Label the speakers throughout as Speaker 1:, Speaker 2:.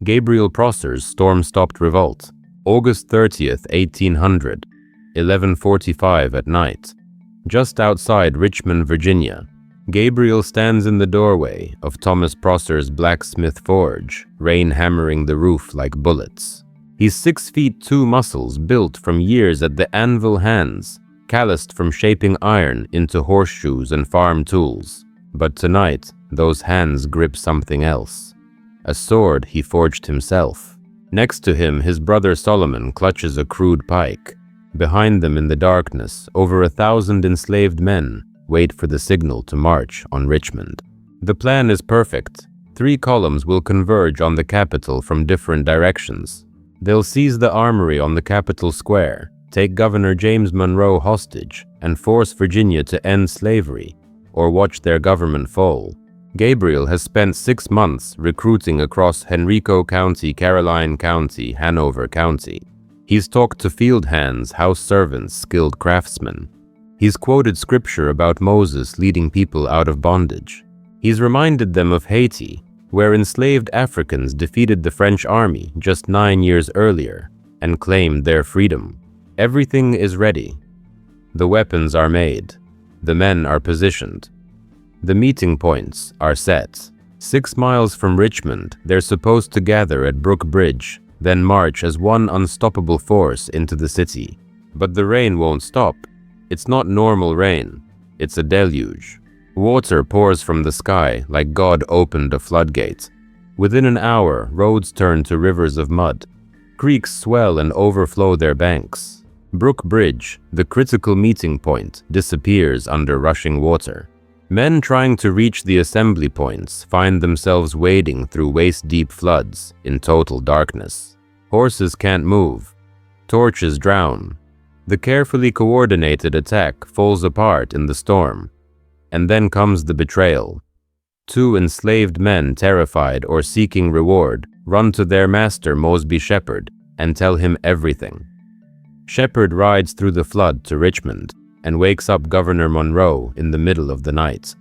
Speaker 1: Gabriel Prosser's storm-stopped revolt, August 30th, 1800, 11:45 at night. Just outside Richmond, Virginia, Gabriel stands in the doorway of Thomas Prosser's blacksmith forge, rain hammering the roof like bullets. He's 6 feet 2 muscles built from years at the anvil hands, calloused from shaping iron into horseshoes and farm tools. But tonight, those hands grip something else. A sword he forged himself. Next to him, his brother Solomon clutches a crude pike. Behind them in the darkness, over 1,000 enslaved men wait for the signal to march on Richmond. The plan is perfect. 3 columns will converge on the Capitol from different directions. They'll seize the armory on the Capitol Square, take Governor James Monroe hostage, and force Virginia to end slavery, or watch their government fall. Gabriel has spent 6 months recruiting across Henrico County, Caroline County, Hanover County. He's talked to field hands, house servants, skilled craftsmen. He's quoted scripture about Moses leading people out of bondage. He's reminded them of Haiti, where enslaved Africans defeated the French army just 9 years earlier and claimed their freedom. Everything is ready. The weapons are made. The men are positioned. The meeting points are set. 6 miles from Richmond, they're supposed to gather at Brook Bridge, then march as one unstoppable force into the city. But the rain won't stop. It's not normal rain. It's a deluge. Water pours from the sky like God opened a floodgate. Within an hour, roads turn to rivers of mud. Creeks swell and overflow their banks. Brook Bridge, the critical meeting point, disappears under rushing water. Men trying to reach the assembly points find themselves wading through waist-deep floods in total darkness. Horses can't move. Torches drown. The carefully coordinated attack falls apart in the storm. And then comes the betrayal. 2 enslaved men, terrified or seeking reward, run to their master Mosby Shepherd and tell him everything. Shepherd rides through the flood to Richmond and wakes up Governor Monroe in the middle of the night.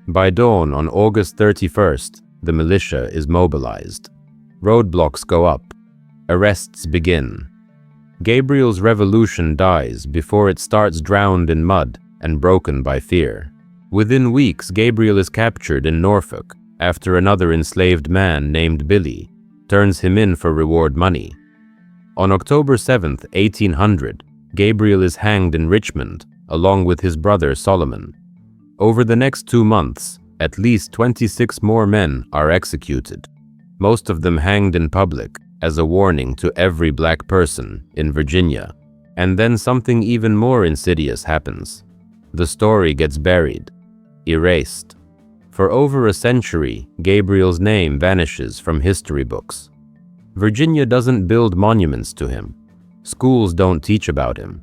Speaker 1: By dawn on August 31st, the militia is mobilized. Roadblocks go up. Arrests begin. Gabriel's revolution dies before it starts, drowned in mud and broken by fear. Within weeks, Gabriel is captured in Norfolk after another enslaved man named Billy turns him in for reward money. On October 7th, 1800, Gabriel is hanged in Richmond along with his brother Solomon. Over the next 2 months, at least 26 more men are executed, most of them hanged in public as a warning to every black person in Virginia. And then something even more insidious happens. The story gets buried, erased. For over a century, Gabriel's name vanishes from history books. Virginia doesn't build monuments to him. Schools don't teach about him.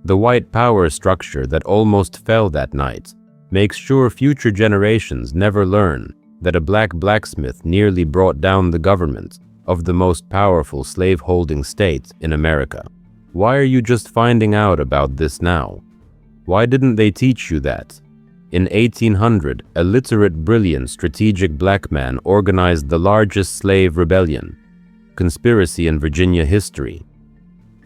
Speaker 1: The white power structure that almost fell that night makes sure future generations never learn that a black blacksmith nearly brought down the government of the most powerful slave-holding state in America. Why are you just finding out about this now? Why didn't they teach you that? In 1800, a literate, brilliant, strategic black man organized the largest slave rebellion, conspiracy in Virginia history.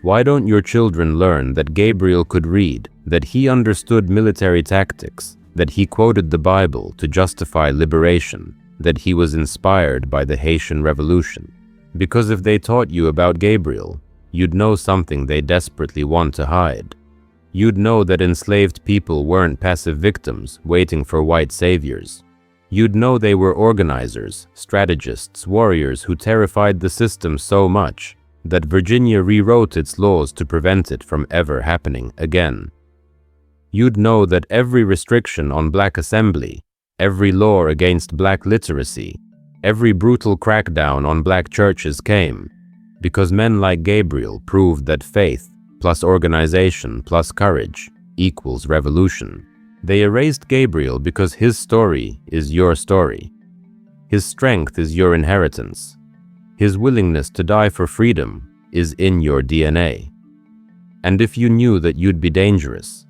Speaker 1: Why don't your children learn that Gabriel could read, that he understood military tactics, that he quoted the Bible to justify liberation, that he was inspired by the Haitian Revolution? Because if they taught you about Gabriel, you'd know something they desperately want to hide. You'd know that enslaved people weren't passive victims waiting for white saviors. You'd know they were organizers, strategists, warriors who terrified the system so much that Virginia rewrote its laws to prevent it from ever happening again. You'd know that every restriction on black assembly, every law against black literacy, every brutal crackdown on black churches came because men like Gabriel proved that faith plus organization plus courage equals revolution. They erased Gabriel because his story is your story. His strength is your inheritance. His willingness to die for freedom is in your DNA. And if you knew that you'd be dangerous,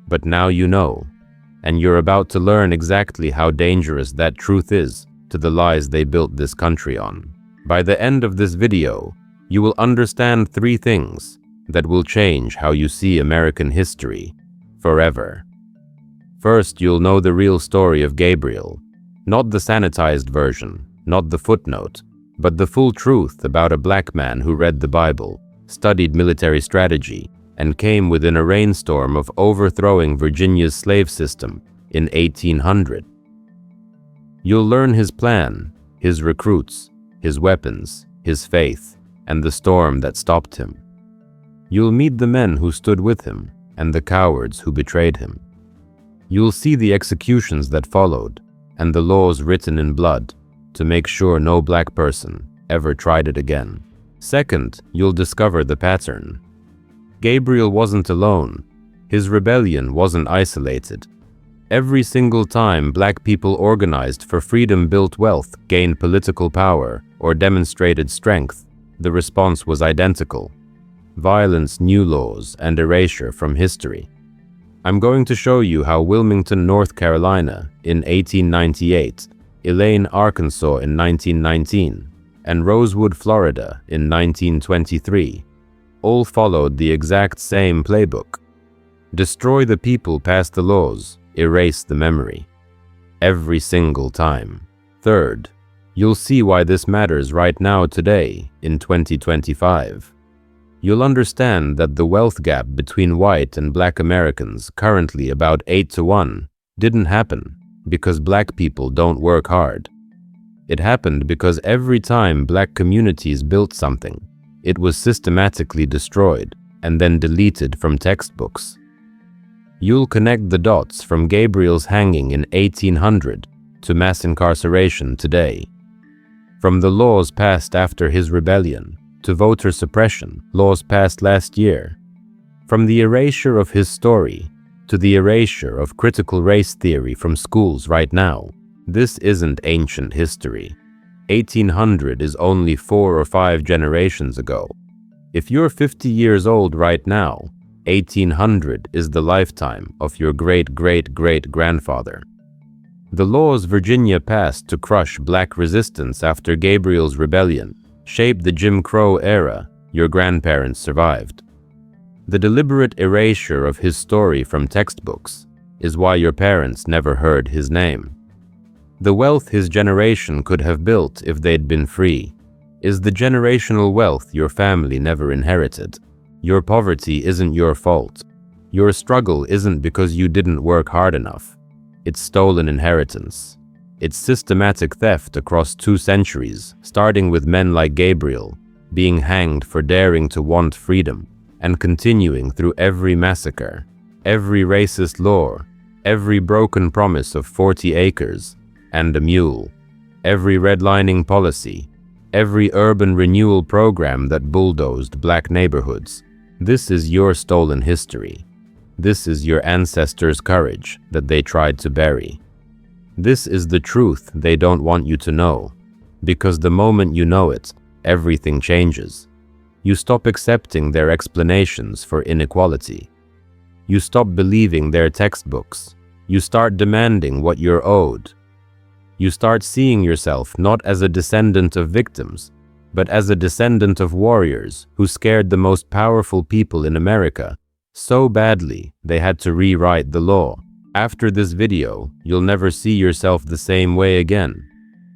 Speaker 1: but now you know, and you're about to learn exactly how dangerous that truth is to the lies they built this country on. By the end of this video, you will understand 3 things that will change how you see American history forever. First, you'll know the real story of Gabriel, not the sanitized version, not the footnote, but the full truth about a black man who read the Bible, studied military strategy, and came within a rainstorm of overthrowing Virginia's slave system in 1800. You'll learn his plan, his recruits, his weapons, his faith, and the storm that stopped him. You'll meet the men who stood with him and the cowards who betrayed him. You'll see the executions that followed and the laws written in blood to make sure no black person ever tried it again. Second, you'll discover the pattern. Gabriel wasn't alone. His rebellion wasn't isolated. Every single time black people organized for freedom, built wealth, gained political power, or demonstrated strength, the response was identical: violence, new laws, and erasure from history. I'm going to show you how Wilmington, North Carolina in 1898, Elaine, Arkansas in 1919, and Rosewood, Florida in 1923 all followed the exact same playbook. Destroy the people, pass the laws, erase the memory. Every single time. Third, you'll see why this matters right now, today, in 2025. You'll understand that the wealth gap between white and black Americans, currently about 8-to-1, didn't happen because black people don't work hard. It happened because every time black communities built something, it was systematically destroyed and then deleted from textbooks. You'll connect the dots from Gabriel's hanging in 1800 to mass incarceration today. From the laws passed after his rebellion to voter suppression, laws passed last year. From the erasure of his story to the erasure of critical race theory from schools right now. This isn't ancient history. 1800 is only 4 or 5 generations ago. If you're 50 years old right now, 1800 is the lifetime of your great-great-great-grandfather. The laws Virginia passed to crush black resistance after Gabriel's rebellion shaped the Jim Crow era your grandparents survived. The deliberate erasure of his story from textbooks is why your parents never heard his name. The wealth his generation could have built if they'd been free is the generational wealth your family never inherited. Your poverty isn't your fault. Your struggle isn't because you didn't work hard enough. It's stolen inheritance. It's systematic theft across 2 centuries, starting with men like Gabriel being hanged for daring to want freedom, and continuing through every massacre, every racist law, every broken promise of 40 acres and a mule, every redlining policy, every urban renewal program that bulldozed black neighborhoods. This is your stolen history. This is your ancestors' courage that they tried to bury. This is the truth they don't want you to know, because the moment you know it, everything changes. You stop accepting their explanations for inequality. You stop believing their textbooks. You start demanding what you're owed. You start seeing yourself not as a descendant of victims, but as a descendant of warriors who scared the most powerful people in America so badly they had to rewrite the law. After this video, you'll never see yourself the same way again.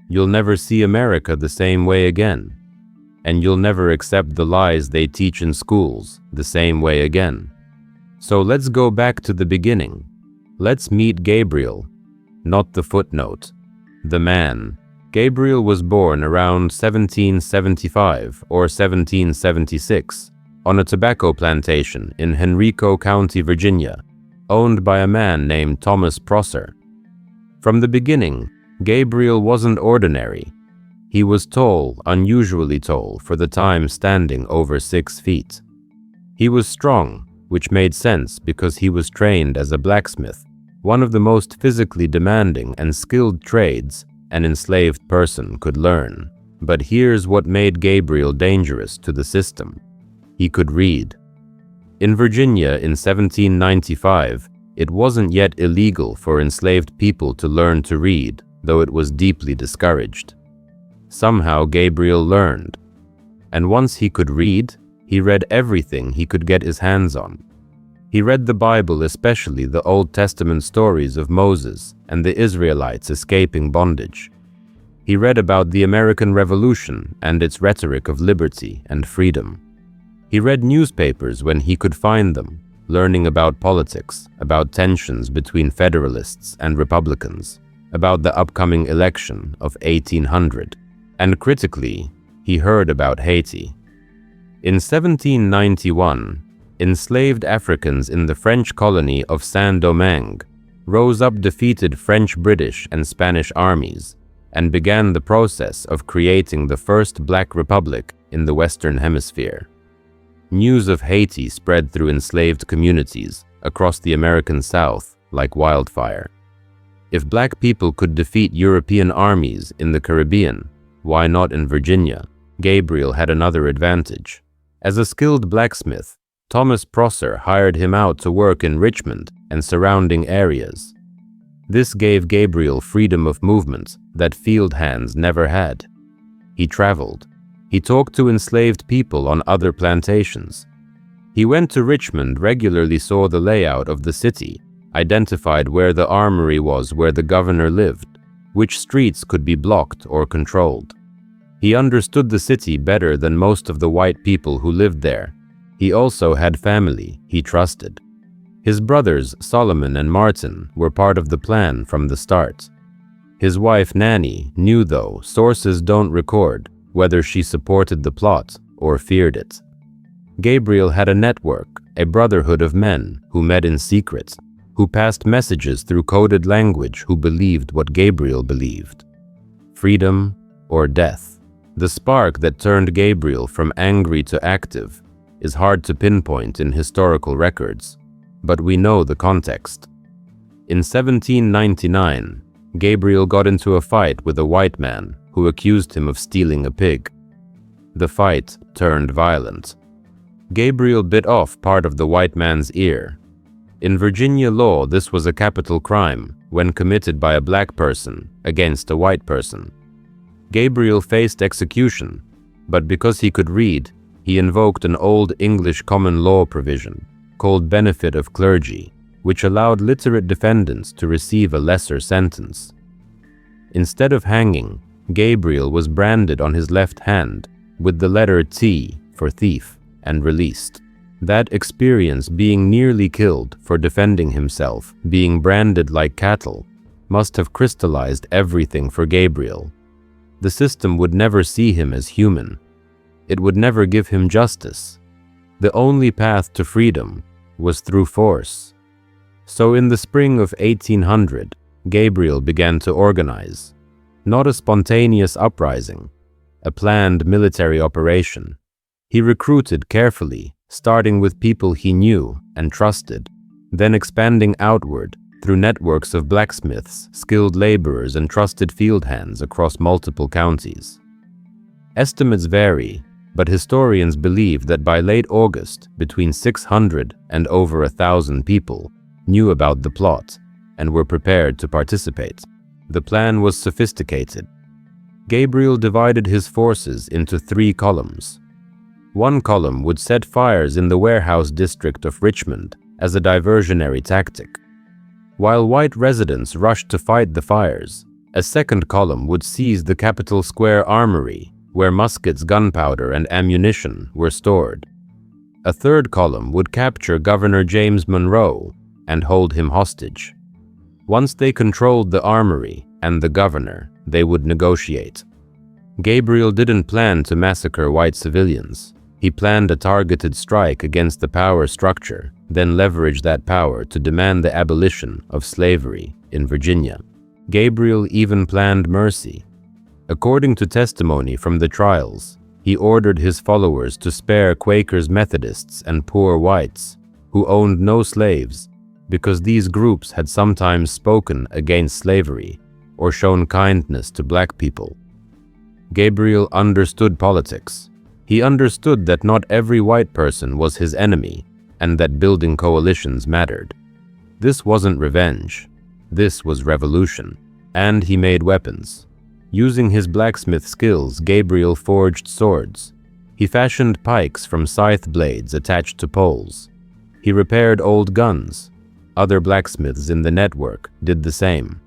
Speaker 1: You'll never see America the same way again. And you'll never accept the lies they teach in schools the same way again. So let's go back to the beginning. Let's meet Gabriel, not the footnote, the man. Gabriel was born around 1775 or 1776 on a tobacco plantation in Henrico County, Virginia, owned by a man named Thomas Prosser. From the beginning, Gabriel wasn't ordinary. He was tall, unusually tall for the time, standing over 6 feet. He was strong, which made sense because he was trained as a blacksmith, one of the most physically demanding and skilled trades an enslaved person could learn. But here's what made Gabriel dangerous to the system. He could read. In Virginia in 1795, it wasn't yet illegal for enslaved people to learn to read, though it was deeply discouraged. Somehow Gabriel learned. And once he could read, he read everything he could get his hands on. He read the Bible, especially the Old Testament stories of Moses and the Israelites escaping bondage. He read about the American Revolution and its rhetoric of liberty and freedom. He read newspapers when he could find them, learning about politics, about tensions between Federalists and Republicans, about the upcoming election of 1800. And critically, he heard about Haiti. In 1791, enslaved Africans in the French colony of Saint-Domingue rose up, defeated French, British, and Spanish armies, and began the process of creating the first Black Republic in the Western Hemisphere. News of Haiti spread through enslaved communities across the American South like wildfire. If Black people could defeat European armies in the Caribbean, why not in Virginia? Gabriel had another advantage. As a skilled blacksmith, Thomas Prosser hired him out to work in Richmond and surrounding areas. This gave Gabriel freedom of movement that field hands never had. He traveled. He talked to enslaved people on other plantations. He went to Richmond, regularly saw the layout of the city, identified where the armory was, where the governor lived, which streets could be blocked or controlled. He understood the city better than most of the white people who lived there. He also had family he trusted. His brothers, Solomon and Martin, were part of the plan from the start. His wife, Nanny, knew, though sources don't record, whether she supported the plot or feared it. Gabriel had a network, a brotherhood of men who met in secret, who passed messages through coded language, who believed what Gabriel believed. Freedom or death. The spark that turned Gabriel from angry to active is hard to pinpoint in historical records, but we know the context. In 1799, Gabriel got into a fight with a white man who accused him of stealing a pig. The fight turned violent. Gabriel bit off part of the white man's ear. In Virginia law, this was a capital crime when committed by a Black person against a white person. Gabriel faced execution, but because he could read, he invoked an old English common law provision called benefit of clergy, which allowed literate defendants to receive a lesser sentence. Instead of hanging, Gabriel was branded on his left hand with the letter T for thief and released. That experience, being nearly killed for defending himself, being branded like cattle, must have crystallized everything for Gabriel. The system would never see him as human. It would never give him justice. The only path to freedom was through force. So in the spring of 1800, Gabriel began to organize. Not a spontaneous uprising, a planned military operation. He recruited carefully, starting with people he knew and trusted, then expanding outward through networks of blacksmiths, skilled laborers, and trusted field hands across multiple counties. Estimates vary, but historians believe that by late August, between 600 and over 1,000 people knew about the plot and were prepared to participate. The plan was sophisticated. Gabriel divided his forces into 3 columns. One column would set fires in the warehouse district of Richmond as a diversionary tactic. While white residents rushed to fight the fires, a second column would seize the Capitol Square armory, where muskets, gunpowder, and ammunition were stored. A third column would capture Governor James Monroe and hold him hostage. Once they controlled the armory and the governor, they would negotiate. Gabriel didn't plan to massacre white civilians. He planned a targeted strike against the power structure, then leveraged that power to demand the abolition of slavery in Virginia. Gabriel even planned mercy. According to testimony from the trials, he ordered his followers to spare Quakers, Methodists, and poor whites who owned no slaves, because these groups had sometimes spoken against slavery or shown kindness to Black people. Gabriel understood politics. He understood that not every white person was his enemy and that building coalitions mattered. This wasn't revenge. This was revolution. And he made weapons. Using his blacksmith skills, Gabriel forged swords. He fashioned pikes from scythe blades attached to poles. He repaired old guns. Other blacksmiths in the network did the same.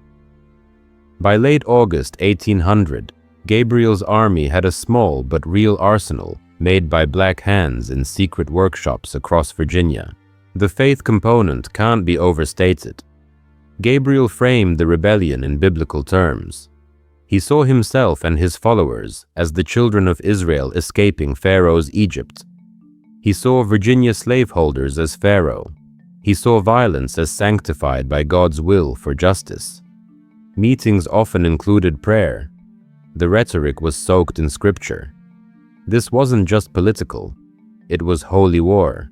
Speaker 1: By late August 1800, Gabriel's army had a small but real arsenal made by black hands in secret workshops across Virginia. The faith component can't be overstated. Gabriel framed the rebellion in biblical terms. He saw himself and his followers as the children of Israel escaping Pharaoh's Egypt. He saw Virginia slaveholders as Pharaoh. He saw violence as sanctified by God's will for justice. Meetings often included prayer. The rhetoric was soaked in scripture. This wasn't just political, it was holy war.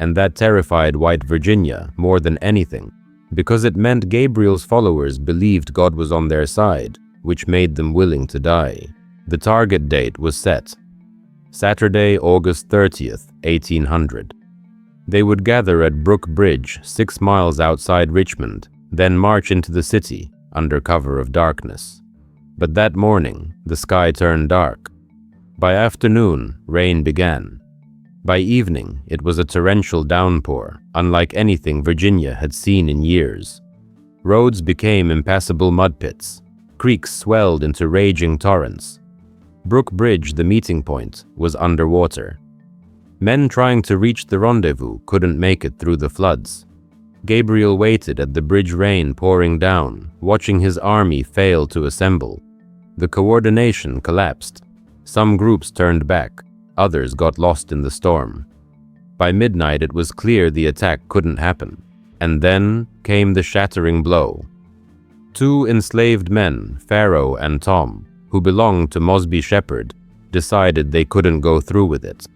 Speaker 1: And that terrified white Virginia more than anything, because it meant Gabriel's followers believed God was on their side, which made them willing to die. The target date was set. Saturday, August 30th, 1800. They would gather at Brook Bridge, 6 miles outside Richmond, then march into the city under cover of darkness. But that morning, the sky turned dark. By afternoon, rain began. By evening, it was a torrential downpour, unlike anything Virginia had seen in years. Roads became impassable mud pits. Creeks swelled into raging torrents. Brook Bridge, the meeting point, was underwater. Men trying to reach the rendezvous couldn't make it through the floods. Gabriel waited at the bridge, rain pouring down, watching his army fail to assemble. The coordination collapsed. Some groups turned back, others got lost in the storm. By midnight, it was clear the attack couldn't happen. And then came the shattering blow. 2 enslaved men, Pharaoh and Tom, who belonged to Mosby Shepherd, decided they couldn't go through with it.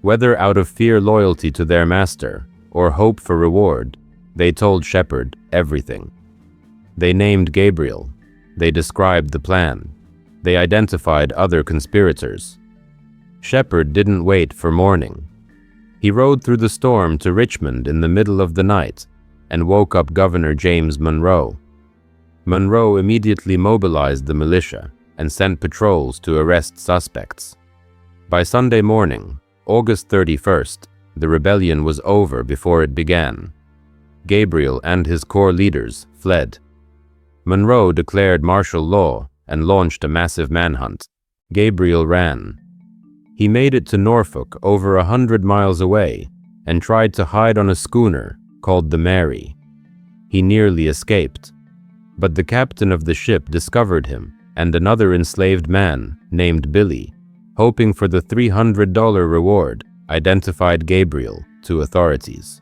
Speaker 1: Whether out of fear, loyalty to their master, or hope for reward, they told Shepherd everything. They named Gabriel. They described the plan. They identified other conspirators. Shepherd didn't wait for morning. He rode through the storm to Richmond in the middle of the night and woke up Governor James Monroe. Monroe immediately mobilized the militia and sent patrols to arrest suspects. By Sunday morning, August 31st, the rebellion was over before it began. Gabriel and his corps leaders fled. Monroe declared martial law and launched a massive manhunt. Gabriel ran. He made it to Norfolk, over 100 miles away, and tried to hide on a schooner called the Mary. He nearly escaped. But the captain of the ship discovered him and another enslaved man named Billy, hoping for the $300 reward, identified Gabriel to authorities.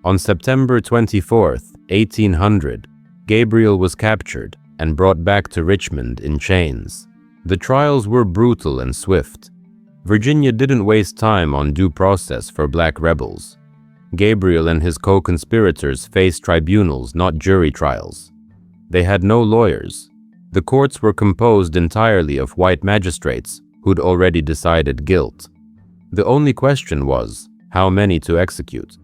Speaker 1: On September 24, 1800, Gabriel was captured and brought back to Richmond in chains. The trials were brutal and swift. Virginia didn't waste time on due process for black rebels. Gabriel and his co-conspirators faced tribunals, not jury trials. They had no lawyers. The courts were composed entirely of white magistrates who'd already decided guilt. The only question was, how many to execute?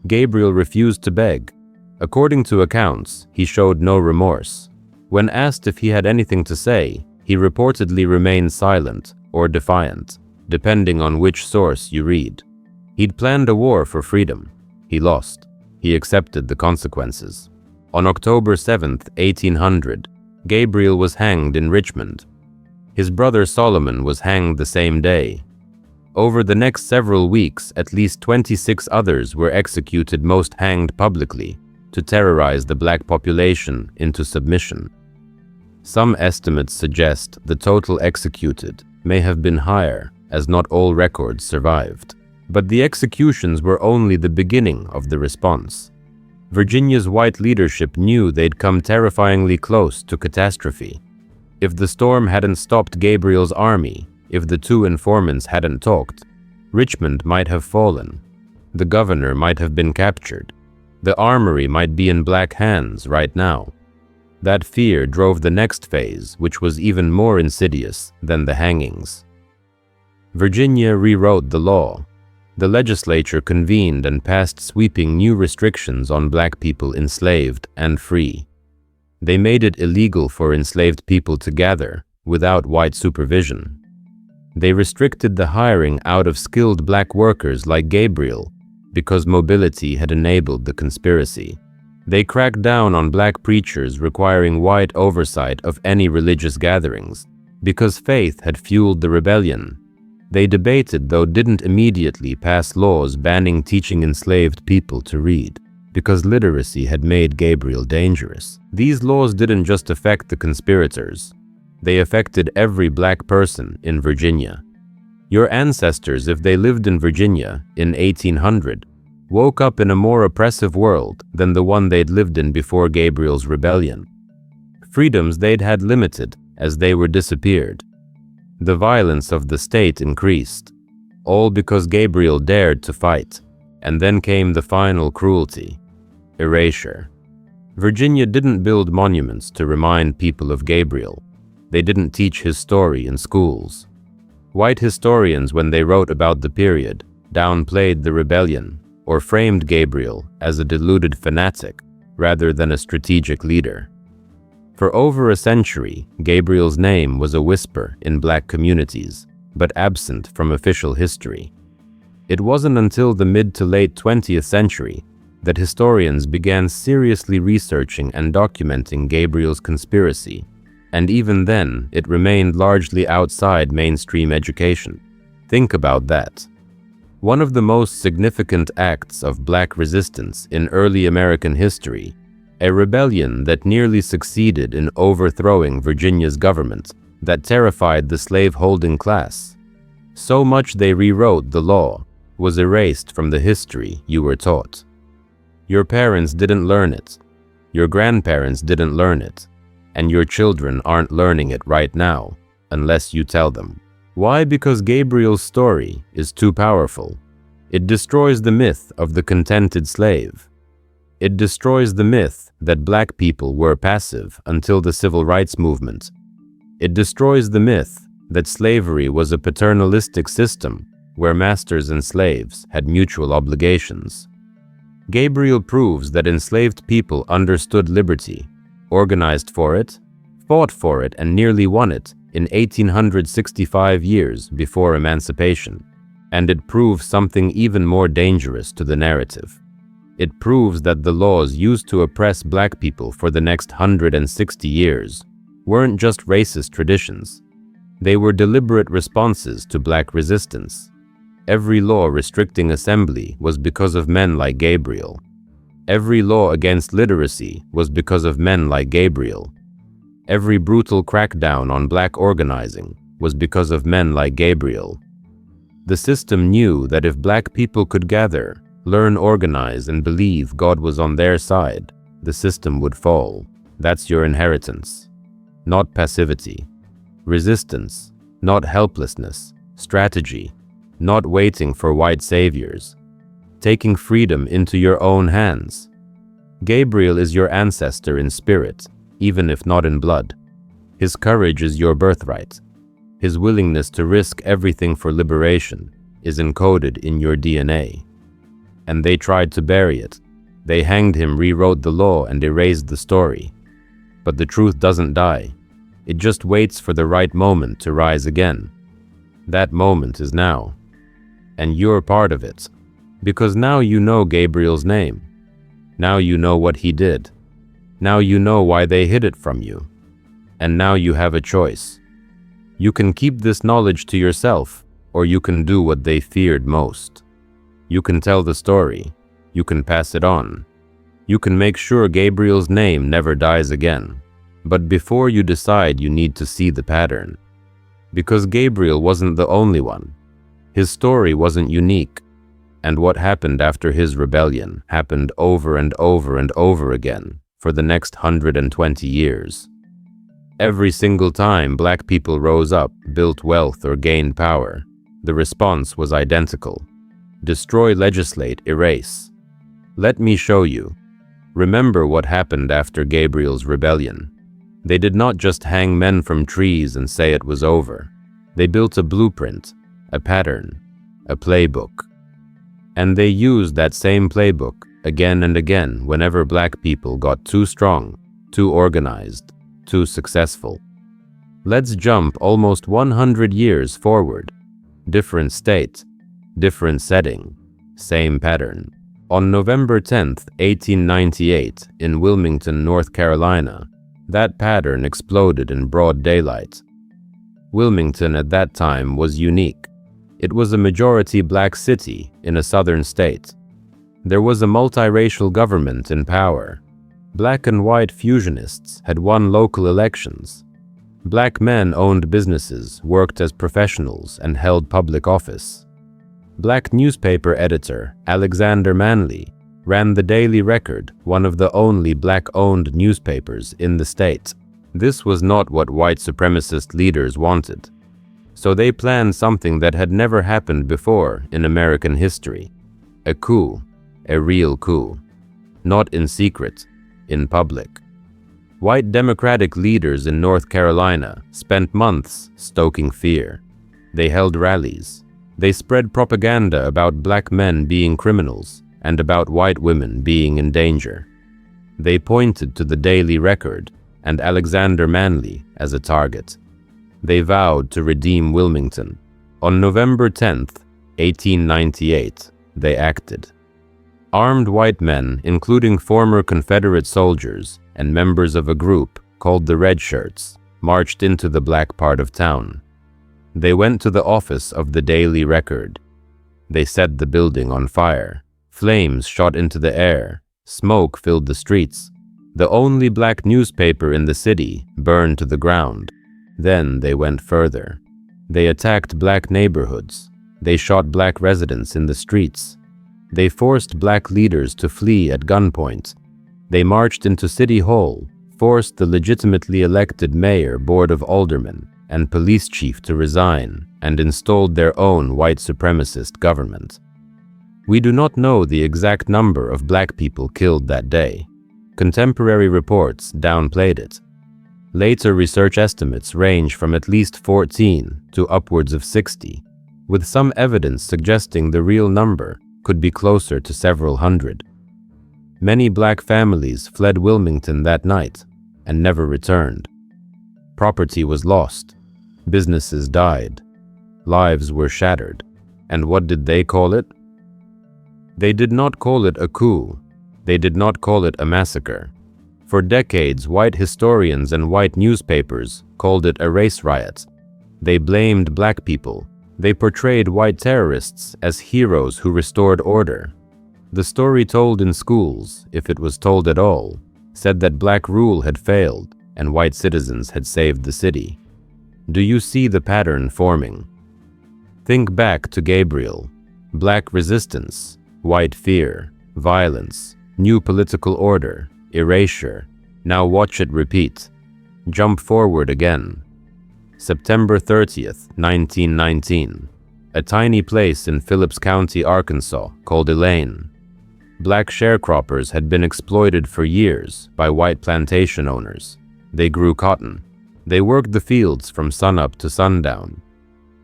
Speaker 1: Gabriel refused to beg. According to accounts, he showed no remorse. When asked if he had anything to say, he reportedly remained silent or defiant, depending on which source you read. He'd planned a war for freedom. He lost. He accepted the consequences. On October 7, 1800, Gabriel was hanged in Richmond. His brother Solomon was hanged the same day. Over the next several weeks, at least 26 others were executed, most hanged publicly, to terrorize the black population into submission. Some estimates suggest the total executed may have been higher, as not all records survived. But the executions were only the beginning of the response. Virginia's white leadership knew they'd come terrifyingly close to catastrophe. If the storm hadn't stopped Gabriel's army, if the 2 informants hadn't talked, Richmond might have fallen. The governor might have been captured. The armory might be in black hands right now. That fear drove the next phase, which was even more insidious than the hangings. Virginia rewrote the law. The legislature convened and passed sweeping new restrictions on black people, enslaved and free. They made it illegal for enslaved people to gather, without white supervision. They restricted the hiring out of skilled black workers like Gabriel because mobility had enabled the conspiracy. They cracked down on black preachers requiring white oversight of any religious gatherings because faith had fueled the rebellion. They debated, though didn't immediately pass laws banning teaching enslaved people to read, because literacy had made Gabriel dangerous. These laws didn't just affect the conspirators. They affected every black person in Virginia. Your ancestors, if they lived in Virginia in 1800, woke up in a more oppressive world than the one they'd lived in before Gabriel's rebellion. Freedoms they'd had limited as they were disappeared. The violence of the state increased, all because Gabriel dared to fight. And then came the final cruelty: erasure. Virginia didn't build monuments to remind people of Gabriel. They didn't teach his story in schools. White historians, when they wrote about the period, downplayed the rebellion or framed Gabriel as a deluded fanatic rather than a strategic leader. For over a century, Gabriel's name was a whisper in black communities, but absent from official history. It wasn't until the mid to late 20th century that historians began seriously researching and documenting Gabriel's conspiracy, and even then, it remained largely outside mainstream education. Think about that. One of the most significant acts of black resistance in early American history, a rebellion that nearly succeeded in overthrowing Virginia's government that terrified the slave-holding class. So much they rewrote the law was erased from the history you were taught. Your parents didn't learn it, your grandparents didn't learn it, and your children aren't learning it right now, unless you tell them. Why? Because Gabriel's story is too powerful. It destroys the myth of the contented slave. It destroys the myth that black people were passive until the civil rights movement. It destroys the myth that slavery was a paternalistic system where masters and slaves had mutual obligations. Gabriel proves that enslaved people understood liberty, organized for it, fought for it, and nearly won it in 1865 years before emancipation. And it proves something even more dangerous to the narrative. It proves that the laws used to oppress black people for the next 160 years weren't just racist traditions. They were deliberate responses to black resistance. Every law restricting assembly was because of men like Gabriel. Every law against literacy was because of men like Gabriel. Every brutal crackdown on black organizing was because of men like Gabriel. The system knew that if black people could gather, learn, organize, and believe God was on their side, the system would fall. That's your inheritance. Not passivity. Resistance. Not helplessness. Strategy. Not waiting for white saviors. Taking freedom into your own hands. Gabriel is your ancestor in spirit, even if not in blood. His courage is your birthright. His willingness to risk everything for liberation is encoded in your DNA. And they tried to bury it. They hanged him, rewrote the law, and erased the story. But the truth doesn't die. It just waits for the right moment to rise again. That moment is now. And you're part of it. Because now you know Gabriel's name. Now you know what he did. Now you know why they hid it from you. And now you have a choice. You can keep this knowledge to yourself, or you can do what they feared most. You can tell the story. You can pass it on. You can make sure Gabriel's name never dies again. But before you decide, you need to see the pattern. Because Gabriel wasn't the only one. His story wasn't unique. And what happened after his rebellion happened over and over and over again for the next 120 years. Every single time black people rose up, built wealth, or gained power, the response was identical. Destroy, legislate, erase. Let me show you. Remember what happened after Gabriel's rebellion. They did not just hang men from trees and say it was over. They built a blueprint, a pattern, a playbook. And they used that same playbook again and again whenever black people got too strong, too organized, too successful. Let's jump almost 100 years forward. Different state, different setting, same pattern. On November 10, 1898, in Wilmington, North Carolina, that pattern exploded in broad daylight. Wilmington at that time was unique. It was a majority black city in a southern state. There was a multiracial government in power. Black and white fusionists had won local elections. Black men owned businesses, worked as professionals, and held public office. Black newspaper editor Alexander Manly ran the Daily Record, one of the only black-owned newspapers in the state. This was not what white supremacist leaders wanted. So they planned something that had never happened before in American history. A coup, a real coup. Not in secret, in public. White Democratic leaders in North Carolina spent months stoking fear. They held rallies. They spread propaganda about black men being criminals and about white women being in danger. They pointed to the Daily Record and Alexander Manly as a target. They vowed to redeem Wilmington. On November 10, 1898, they acted. Armed white men, including former Confederate soldiers and members of a group called the Red Shirts, marched into the black part of town. They went to the office of the Daily Record. They set the building on fire. Flames shot into the air. Smoke filled the streets. The only black newspaper in the city burned to the ground. Then they went further. They attacked black neighborhoods. They shot black residents in the streets. They forced black leaders to flee at gunpoint. They marched into City Hall, forced the legitimately elected mayor, board of aldermen, and police chief to resign, and installed their own white supremacist government. We do not know the exact number of black people killed that day. Contemporary reports downplayed it. Later research estimates range from at least 14 to upwards of 60, with some evidence suggesting the real number could be closer to several hundred. Many black families fled Wilmington that night and never returned. Property was lost. Businesses died. Lives were shattered. And what did they call it? They did not call it a coup. They did not call it a massacre. For decades, white historians and white newspapers called it a race riot. They blamed black people. They portrayed white terrorists as heroes who restored order. The story told in schools, if it was told at all, said that black rule had failed and white citizens had saved the city. Do you see the pattern forming? Think back to Gabriel. Black resistance, white fear, violence, new political order, erasure. Now watch it repeat. Jump forward again. September 30th, 1919. A tiny place in Phillips County, Arkansas, called Elaine. Black sharecroppers had been exploited for years by white plantation owners. They grew cotton. They worked the fields from sunup to sundown.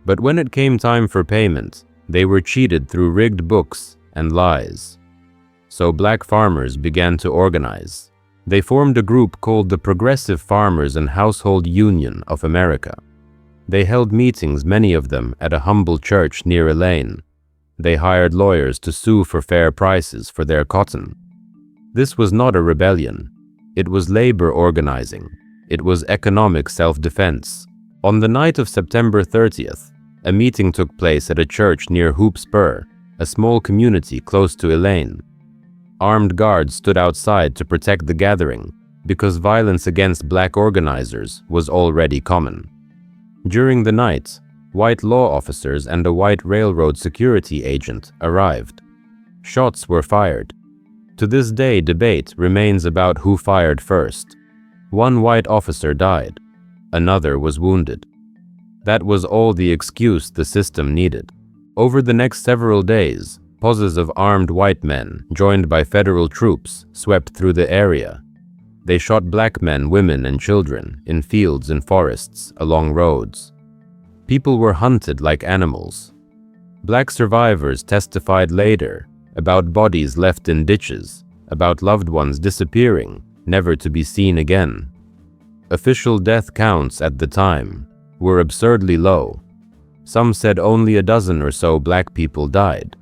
Speaker 1: But when it came time for payment, they were cheated through rigged books and lies. So black farmers began to organize. They formed a group called the Progressive Farmers and Household Union of America. They held meetings, many of them at a humble church near Elaine. They hired lawyers to sue for fair prices for their cotton. This was not a rebellion. It was labor organizing. It was economic self-defense. On the night of September 30th, a meeting took place at a church near Hoop Spur, a small community close to Elaine. Armed guards stood outside to protect the gathering because violence against black organizers was already common. During the night, white law officers and a white railroad security agent arrived. Shots were fired. To this day, debate remains about who fired first. One white officer died. Another was wounded. That was all the excuse the system needed. Over the next several days, posses of armed white men, joined by federal troops, swept through the area. They shot black men, women, and children in fields and forests, along roads. People were hunted like animals. Black survivors testified later about bodies left in ditches, about loved ones disappearing, never to be seen again. Official death counts at the time were absurdly low. Some said only a dozen or so black people died.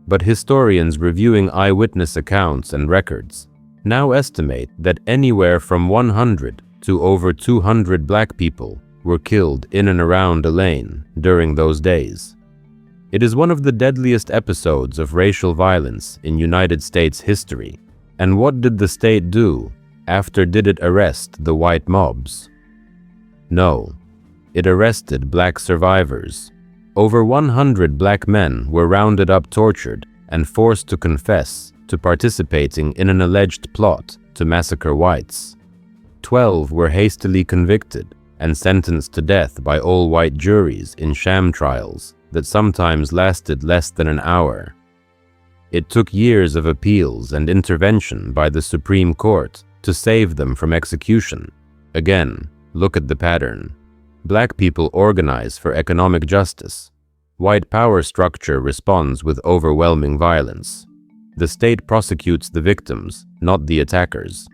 Speaker 1: But historians reviewing eyewitness accounts and records now estimate that anywhere from 100 to over 200 black people were killed in and around Elaine during those days. It is one of the deadliest episodes of racial violence in United States history. And what did the state do after did it arrest the white mobs? No, it arrested black survivors. Over 100 black men were rounded up, tortured, and forced to confess to participating in an alleged plot to massacre whites. 12 were hastily convicted and sentenced to death by all-white juries in sham trials that sometimes lasted less than an hour. It took years of appeals and intervention by the Supreme Court to save them from execution. Again, look at the pattern. Black people organize for economic justice. White power structure responds with overwhelming violence. The state prosecutes the victims, not the attackers.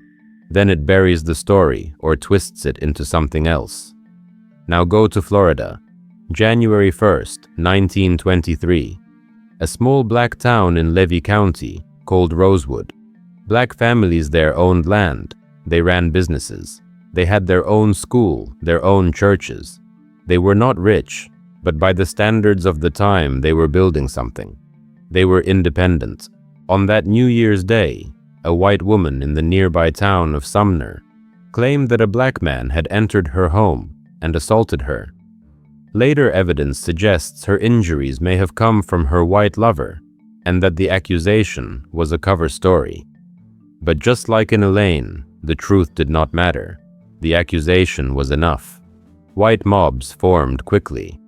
Speaker 1: Then it buries the story or twists it into something else. Now go to Florida. January 1st, 1923. A small black town in Levy County called Rosewood. Black families there owned land. They ran businesses. They had their own school, their own churches. They were not rich, but by the standards of the time, they were building something. They were independent. On that New Year's Day, a white woman in the nearby town of Sumner claimed that a black man had entered her home and assaulted her. Later evidence suggests her injuries may have come from her white lover and that the accusation was a cover story. But just like in Elaine, the truth did not matter. The accusation was enough. White mobs formed quickly.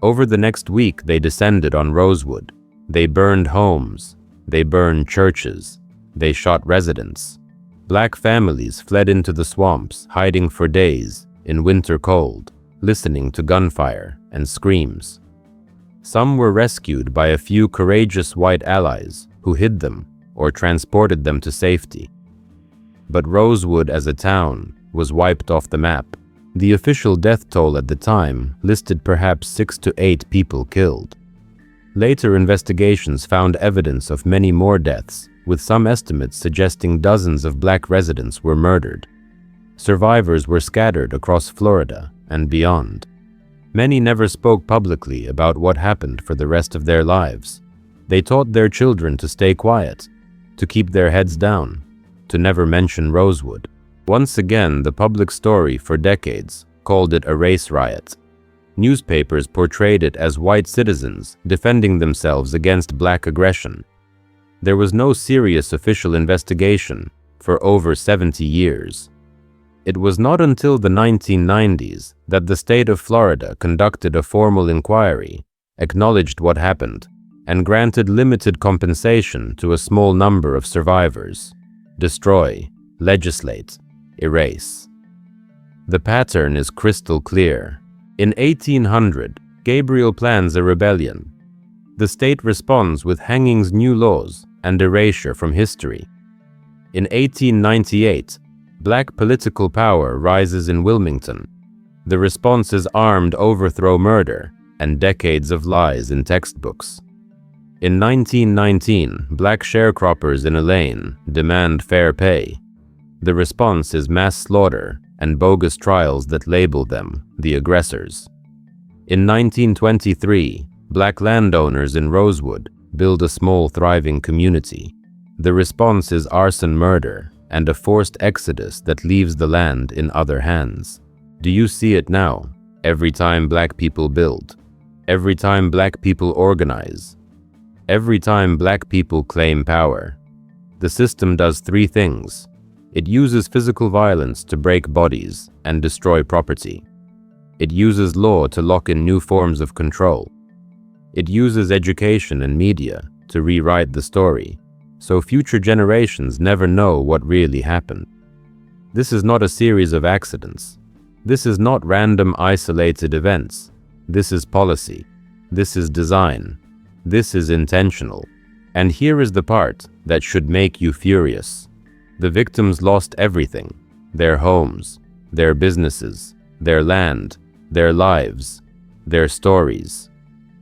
Speaker 1: Over the next week, they descended on Rosewood. They burned homes. They burned churches. They shot residents. Black families fled into the swamps, hiding for days in winter cold, listening to gunfire and screams. Some were rescued by a few courageous white allies who hid them or transported them to safety. But Rosewood as a town was wiped off the map. The official death toll at the time listed perhaps 6 to 8 people killed. Later investigations found evidence of many more deaths, with some estimates suggesting dozens of black residents were murdered. Survivors were scattered across Florida and beyond. Many never spoke publicly about what happened for the rest of their lives. They taught their children to stay quiet, to keep their heads down, to never mention Rosewood. Once again, the public story for decades called it a race riot. Newspapers portrayed it as white citizens defending themselves against black aggression. There was no serious official investigation for over 70 years. It was not until the 1990s that the state of Florida conducted a formal inquiry, acknowledged what happened, and granted limited compensation to a small number of survivors. Destroy, legislate, erase. The pattern is crystal clear. In 1800, Gabriel plans a rebellion. The state responds with hangings, new laws, and erasure from history. In 1898, black political power rises in Wilmington. The response is armed overthrow, murder, and decades of lies in textbooks. In 1919, black sharecroppers in Elaine demand fair pay. The response is mass slaughter and bogus trials that label them the aggressors. In 1923, black landowners in Rosewood build a small, thriving community. The response is arson, murder, and a forced exodus that leaves the land in other hands. Do you see it now? Every time black people build, every time black people organize, every time black people claim power, the system does 3 things. It uses physical violence to break bodies and destroy property. It uses law to lock in new forms of control. It uses education and media to rewrite the story, so future generations never know what really happened. This is not a series of accidents. This is not random, isolated events. This is policy. This is design. This is intentional. And here is the part that should make you furious. The victims lost everything: their homes, their businesses, their land, their lives, their stories.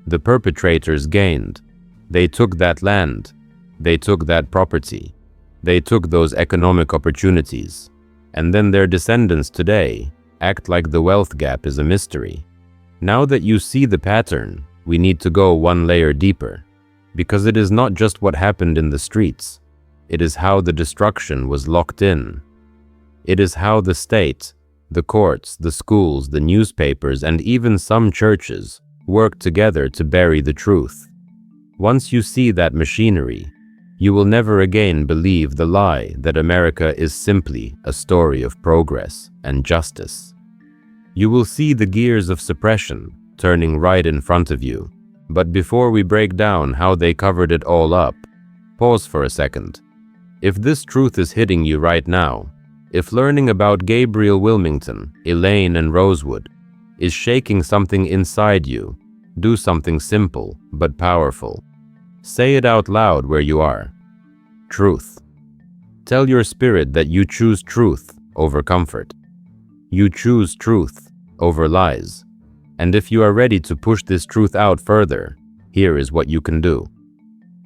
Speaker 1: The perpetrators gained. They took that land. They took that property. They took those economic opportunities. And then their descendants today act like the wealth gap is a mystery. Now that you see the pattern, we need to go one layer deeper. Because it is not just what happened in the streets. It is how the destruction was locked in. It is how the state, the courts, the schools, the newspapers, and even some churches work together to bury the truth. Once you see that machinery, you will never again believe the lie that America is simply a story of progress and justice. You will see the gears of suppression turning right in front of you. But before we break down how they covered it all up, pause for a second. If this truth is hitting you right now, if learning about Gabriel Wilmington, Elaine, and Rosewood is shaking something inside you, do something simple but powerful. Say it out loud where you are. Truth. Tell your spirit that you choose truth over comfort. You choose truth over lies. And if you are ready to push this truth out further, here is what you can do.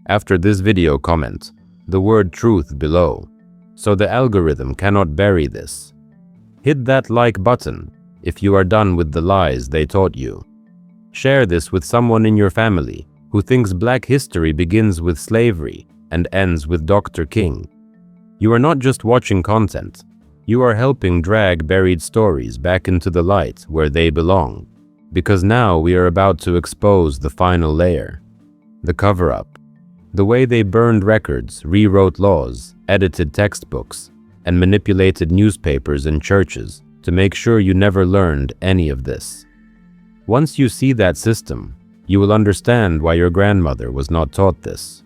Speaker 1: After this video, comment the word truth below, so the algorithm cannot bury this. Hit that like button if you are done with the lies they taught you. Share this with someone in your family who thinks Black history begins with slavery and ends with Dr. King. You are not just watching content, you are helping drag buried stories back into the light where they belong. Because now we are about to expose the final layer. The cover-up. The way they burned records, rewrote laws, edited textbooks, and manipulated newspapers and churches to make sure you never learned any of this. Once you see that system, you will understand why your grandmother was not taught this.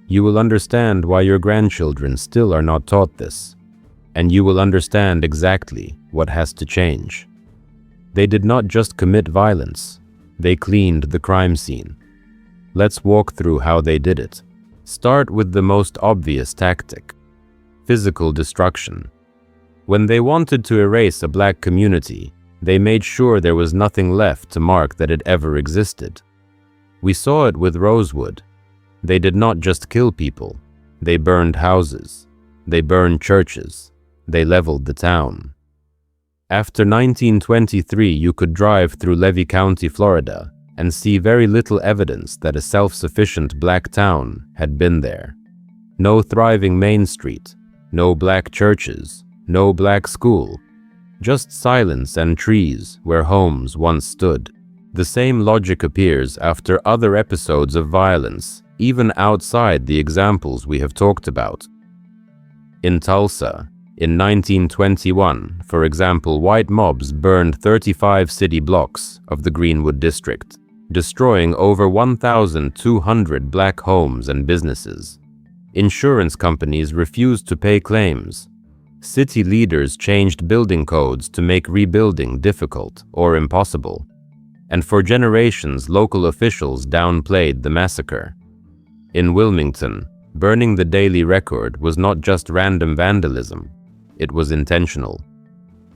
Speaker 1: You will understand why your grandchildren still are not taught this. And you will understand exactly what has to change. They did not just commit violence, they cleaned the crime scene. Let's walk through how they did it. Start with the most obvious tactic: physical destruction. When they wanted to erase a Black community, they made sure there was nothing left to mark that it ever existed. We saw it with Rosewood. They did not just kill people, they burned houses, they burned churches, they leveled the town. After 1923, you could drive through Levy County, Florida, and see very little evidence that a self-sufficient Black town had been there. No thriving Main Street, no Black churches, no Black school, just silence and trees where homes once stood. The same logic appears after other episodes of violence, even outside the examples we have talked about. In Tulsa, in 1921, for example, white mobs burned 35 city blocks of the Greenwood district, destroying over 1,200 Black homes and businesses. Insurance companies refused to pay claims. City leaders changed building codes to make rebuilding difficult or impossible. And for generations, local officials downplayed the massacre. In Wilmington, burning the Daily Record was not just random vandalism. It was intentional.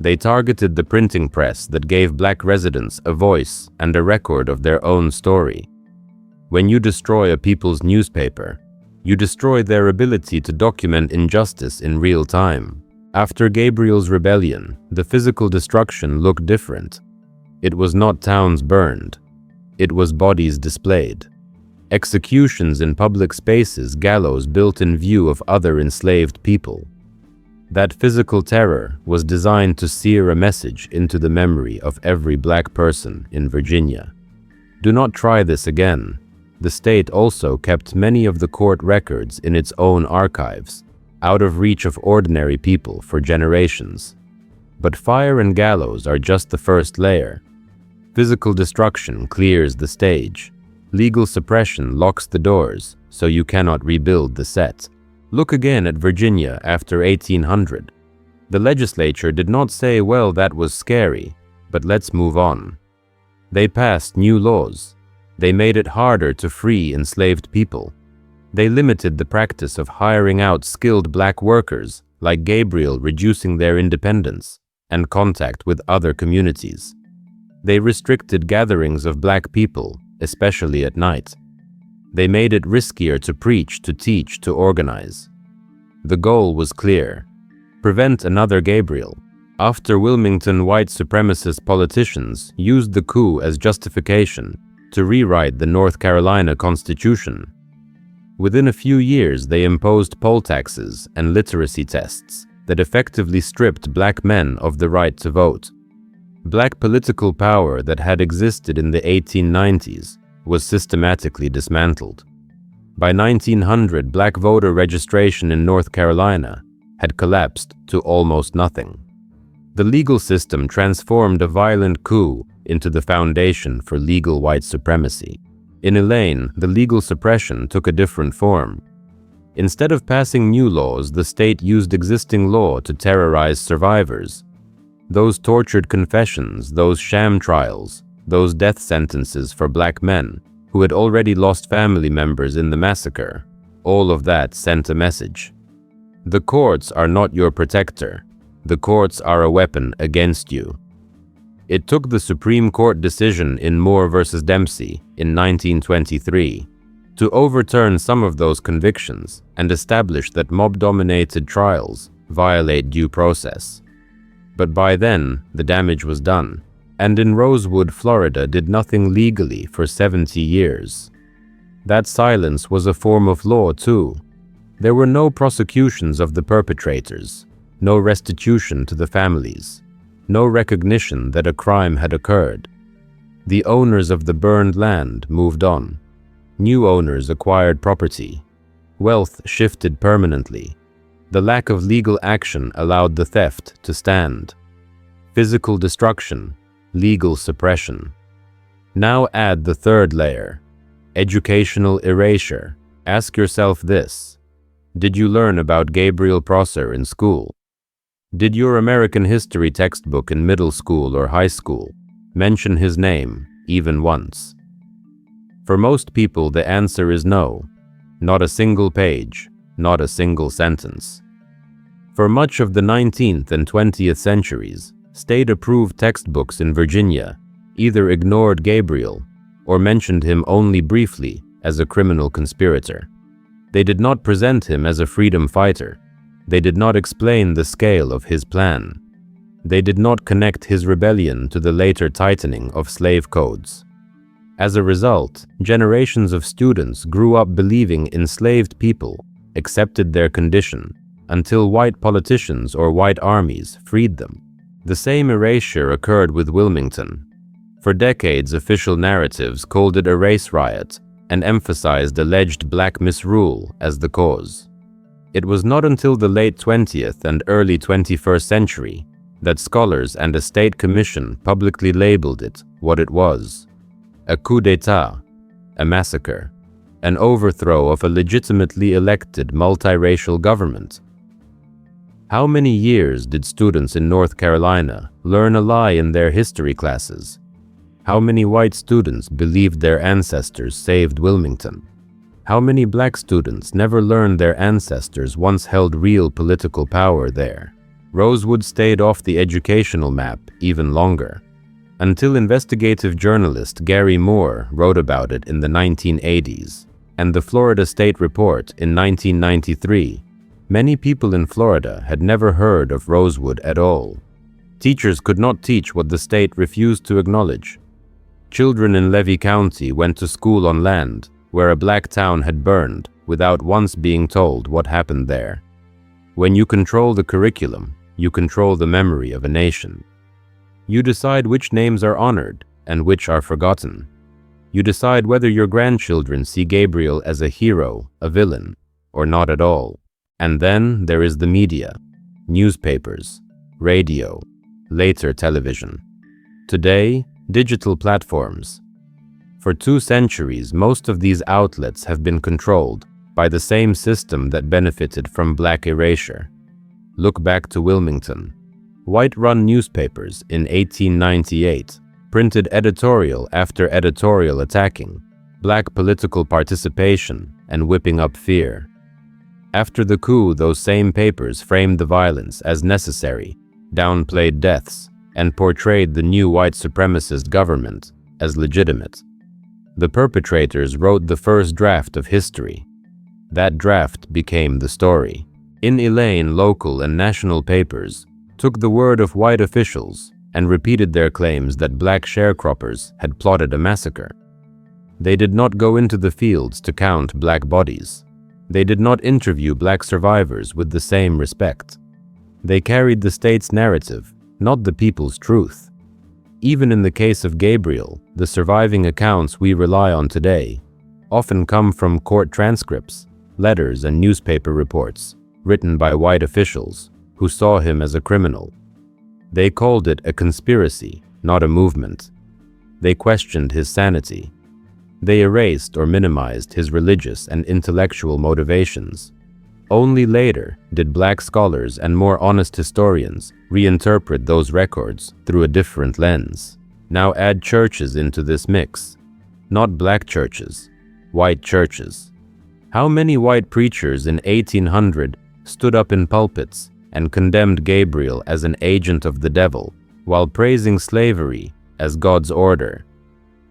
Speaker 1: They targeted the printing press that gave Black residents a voice and a record of their own story. When you destroy a people's newspaper, you destroy their ability to document injustice in real time. After Gabriel's rebellion, the physical destruction looked different. It was not towns burned. It was bodies displayed. Executions in public spaces, gallows built in view of other enslaved people. That physical terror was designed to sear a message into the memory of every Black person in Virginia. Do not try this again. The state also kept many of the court records in its own archives, out of reach of ordinary people for generations. But fire and gallows are just the first layer. Physical destruction clears the stage. Legal suppression locks the doors, so you cannot rebuild the set. Look again at Virginia after 1800. The legislature did not say, well, that was scary, but let's move on. They passed new laws. They made it harder to free enslaved people. They limited the practice of hiring out skilled Black workers, like Gabriel, reducing their independence. and contact with other communities. They restricted gatherings of black people, especially at night. They made it riskier to preach, to teach, to organize. The goal was clear: prevent another Gabriel. After Wilmington, white supremacist politicians used the coup as justification to rewrite the North Carolina Constitution. Within a few years, they imposed poll taxes and literacy tests that effectively stripped black men of the right to vote. Black political power that had existed in the 1890s was systematically dismantled. By 1900, black voter registration in North Carolina had collapsed to almost nothing. The legal system transformed a violent coup into the foundation for legal white supremacy. In Elaine, the legal suppression took a different form. Instead of passing new laws, the state used existing law to terrorize survivors. Those tortured confessions, those sham trials, those death sentences for black men who had already lost family members in the massacre, all of that sent a message. The courts are not your protector. The courts are a weapon against you. It took the Supreme Court decision in Moore v. Dempsey in 1923 to overturn some of those convictions and establish that mob-dominated trials violate due process. But by then, the damage was done, and in Rosewood, Florida did nothing legally for 70 years. That silence was a form of law too. There were no prosecutions of the perpetrators, no restitution to the families, no recognition that a crime had occurred. The owners of the burned land moved on. New owners acquired property. Wealth shifted permanently. The lack of legal action allowed the theft to stand. Physical destruction, legal suppression. Now add the third layer: educational erasure. Ask yourself this: did you learn about Gabriel Prosser in school? Did your American history textbook in middle school or high school mention his name even once? For most people, the answer is no. Not a single page, not a single sentence. For much of the 19th and 20th centuries, state-approved textbooks in Virginia either ignored Gabriel or mentioned him only briefly as a criminal conspirator. They did not present him as a freedom fighter. They did not explain the scale of his plan. They did not connect his rebellion to the later tightening of slave codes. As a result, generations of students grew up believing enslaved people accepted their condition until white politicians or white armies freed them. The same erasure occurred with Wilmington. For decades, official narratives called it a race riot and emphasized alleged black misrule as the cause. It was not until the late 20th and early 21st century that scholars and a state commission publicly labeled it what it was: a coup d'etat, a massacre, an overthrow of a legitimately elected multiracial government. How many years did students in North Carolina learn a lie in their history classes? How many white students believed their ancestors saved Wilmington? How many black students never learned their ancestors once held real political power there? Rosewood stayed off the educational map even longer, until investigative journalist Gary Moore wrote about it in the 1980s, and the Florida State Report in 1993. Many people in Florida had never heard of Rosewood at all. Teachers could not teach what the state refused to acknowledge. Children in Levy County went to school on land where a black town had burned without once being told what happened there. When you control the curriculum, you control the memory of a nation. You decide which names are honored and which are forgotten. You decide whether your grandchildren see Gabriel as a hero, a villain, or not at all. And then there is the media, newspapers, radio, later television. Today, digital platforms. For 2 centuries, most of these outlets have been controlled by the same system that benefited from black erasure. Look back to Wilmington. White-run newspapers in 1898 printed editorial after editorial attacking black political participation and whipping up fear. After the coup, those same papers framed the violence as necessary downplayed deaths, and portrayed the new white supremacist government as legitimate. The perpetrators wrote the first draft of history. That draft became the story. In Elaine, local and national papers took the word of white officials and repeated their claims that black sharecroppers had plotted a massacre. They did not go into the fields to count black bodies. They did not interview black survivors with the same respect. They carried the state's narrative, not the people's truth. Even in the case of Gabriel, the surviving accounts we rely on today often come from court transcripts, letters, and newspaper reports written by white officials who saw him as a criminal. They called it a conspiracy, not a movement. They questioned his sanity. They erased or minimized his religious and intellectual motivations. Only later did black scholars and more honest historians reinterpret those records through a different lens. Now add churches into this mix. Not black churches, white churches. How many white preachers in 1800 stood up in pulpits and condemned Gabriel as an agent of the devil while praising slavery as God's order?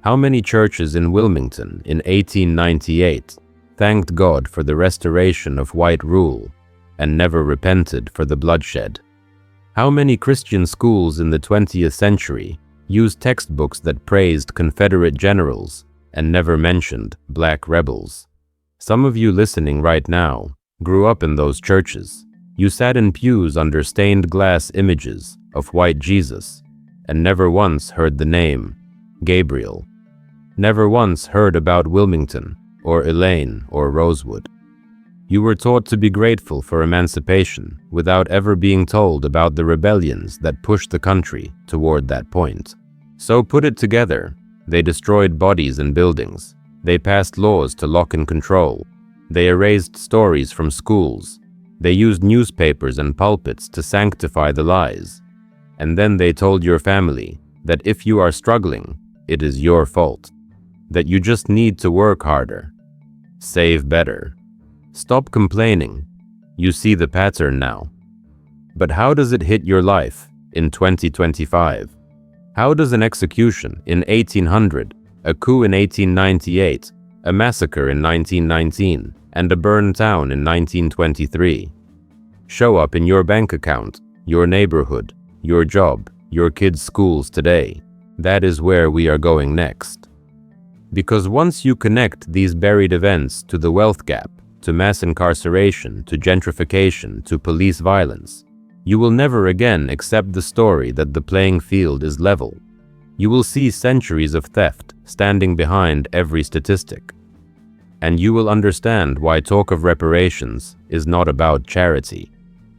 Speaker 1: How many churches in Wilmington in 1898 thanked God for the restoration of white rule and never repented for the bloodshed? How many Christian schools in the 20th century used textbooks that praised Confederate generals and never mentioned black rebels? Some of you listening right now grew up in those churches. You sat in pews under stained glass images of white Jesus and never once heard the name Gabriel. Never once heard about Wilmington or Elaine or Rosewood. You were taught to be grateful for emancipation without ever being told about the rebellions that pushed the country toward that point. So put it together. They destroyed bodies and buildings. They passed laws to lock and control. They erased stories from schools. They used newspapers and pulpits to sanctify the lies. And then they told your family that if you are struggling, it is your fault. That you just need to work harder. Save better. Stop complaining. You see the pattern now. But how does it hit your life in 2025? How does an execution in 1800, a coup in 1898, a massacre in 1919, and a burned town in 1923 show up in your bank account, your neighborhood, your job, your kids' schools today? That is where we are going next. Because once you connect these buried events to the wealth gap, to mass incarceration, to gentrification, to police violence, you will never again accept the story that the playing field is level. You will see centuries of theft standing behind every statistic. And you will understand why talk of reparations is not about charity.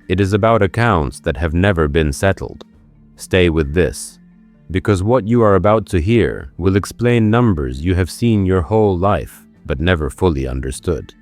Speaker 1: It is about accounts that have never been settled. Stay with this, because what you are about to hear will explain numbers you have seen your whole life but never fully understood.